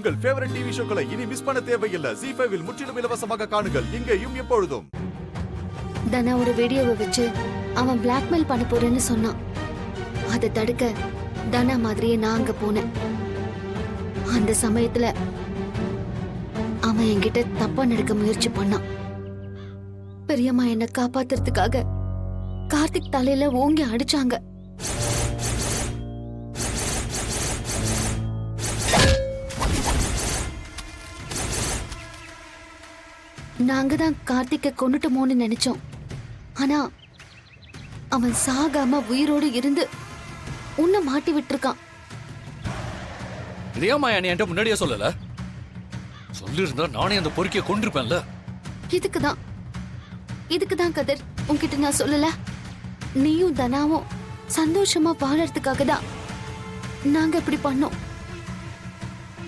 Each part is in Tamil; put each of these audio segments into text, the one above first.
உங்கள் ஃபேவரட் டிவி ஷோக்களை இனி மிஸ் பண்ண தேவையில்லை. ZEE5 இல் முற்றிலும் இலவசமாக காணுங்கள். இங்கேயும் எப்பொழுதும். தனாவோட வீடியோவை வச்சு அவன் பிளாக்மெயில் பண்ண போறேன்னு சொன்னான். அதை தடுக்க தனா மாதிரியே நான் அங்க போனேன். அந்த சமயத்துல அவன் என்கிட்ட தப்பா நடக்க முயற்சி பண்ணான். பெரியம்மா என்ன காப்பாத்துறதுக்காக கார்த்திக் தலையில ஓங்கி அடிச்சாங்க. நாங்க தான் கார்த்திக்க கொன்னுட்டோமோன்னு நினைச்சோம். ஆனா அவன் சாகாம உயிரோடு இருந்து உன்னை மாட்டி விட்டுருக்கான். இதேமா நீ என்கிட்ட முன்னாடியே சொல்லல? சொல்லிருந்தா நானே அந்த பொறுக்கிய கொண்டிருப்பேன்ல. இதுக்குதான் கதிர் உன்கிட்ட நான் சொல்லல. நீயும் தனாவும் சந்தோஷமா வாழறதுக்காக தான் நாங்க இப்படி பண்ணோம்.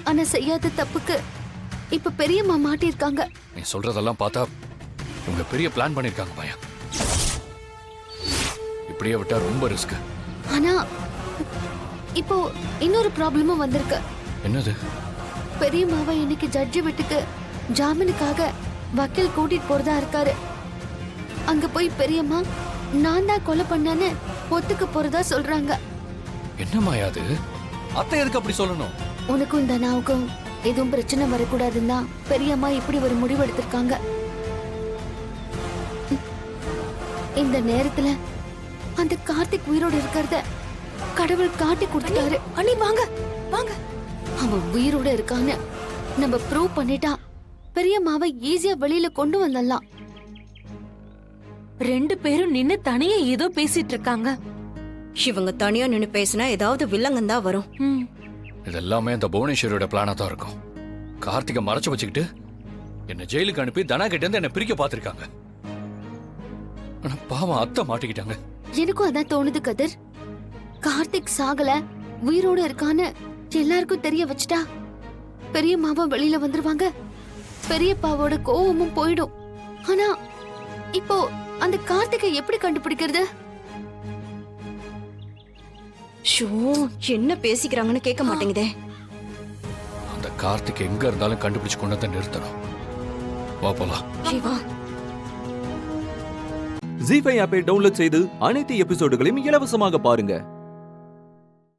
ஆனா செய்யாத தப்புக்கு இப்ப பெரியம்மா மாட்டிருக்காங்க. நீ சொல்றதெல்லாம் பார்த்தா இவங்க பெரிய பிளான் பண்ணிருக்காங்க மாயா. இப்படியே விட்டா ரொம்ப ரிஸ்க். ஆனா இப்போ இன்னொரு ப்ராப்ளமும் வந்திருக்கு. என்னது? பெரியம்மாவை இன்னைக்கு ஜட்ஜி வீட்டுக்கு ஜாமீனுக்காக வக்கீல் கூட்டிட்டு போறதா இருக்காரு. அங்க போய் பெரியம்மா நான் தான் கொலை பண்ணேன்னு ஒத்துக்க போறதா சொல்றாங்க. என்ன மாயா அது? அத்தை எதுக்கு அப்படி சொல்லணும்? உனக்கும் தனாவுக்கும் எதுவும் பிரச்சனை வரக்கூடாதுன்னா பெரியம்மா இப்படி ஒரு முடிவு எடுத்திருக்காங்க. இந்த நேரத்துல அந்த கார்த்திக் உயிரோடு இருக்கிறத கடவுள் காட்டி கொடுத்துட்டாரு. அண்ணி வாங்க வாங்க. அவன் உயிரோட இருக்கான்னு நம்ம ப்ரூவ் பண்ணிட்டா பெரியம்மாவை ஈஸியா வெளியில கொண்டு வந்துடலாம். ரெண்டு பேரும் நின்னு தனியா ஏதோ பேசிட்டு இருக்காங்க. இவங்க தனியா நின்னு பேசினா ஏதாவது வில்லங்கம் தான் வரும். இதெல்லாமே இந்த புவனேஸ்வரியோட பிளானா தான் இருக்கும். கார்த்திகை மறைச்சு வச்சுக்கிட்டு என்ன ஜெயிலுக்கு அனுப்பி தனா கிட்ட இருந்து என்ன பிரிக்க பாத்திருக்காங்க. ஆனா பாவம் அத்தை மாட்டிக்கிட்டாங்க. எனக்கும் அதான் தோணுது கதிர். கார்த்திக் சாகல உயிரோட இருக்கான்னு எல்லாருக்கும் தெரிய வச்சுட்டா பெரியம்மாவும் வெளியில வந்துருவாங்க. பெரியப்பாவோட கோவமும் போயிடும். ஆனா இப்போ அந்த கார்த்திகை எப்படி கண்டுபிடிக்கிறது? ஷோ, என்ன பேசிக்கிறாங்கன்னு கேட்க மாட்டேங்குதே. அந்த கார்த்திக் எங்க இருந்தாலும் கண்டுபிடிச்சு கொண்டு வந்து நிறுத்தணும். வா போலாம். சிவா, ZEE5 ஆப்பை டவுன்லோட் செய்து அனைத்து எபிசோடுகளையும் இலவசமாக பாருங்க.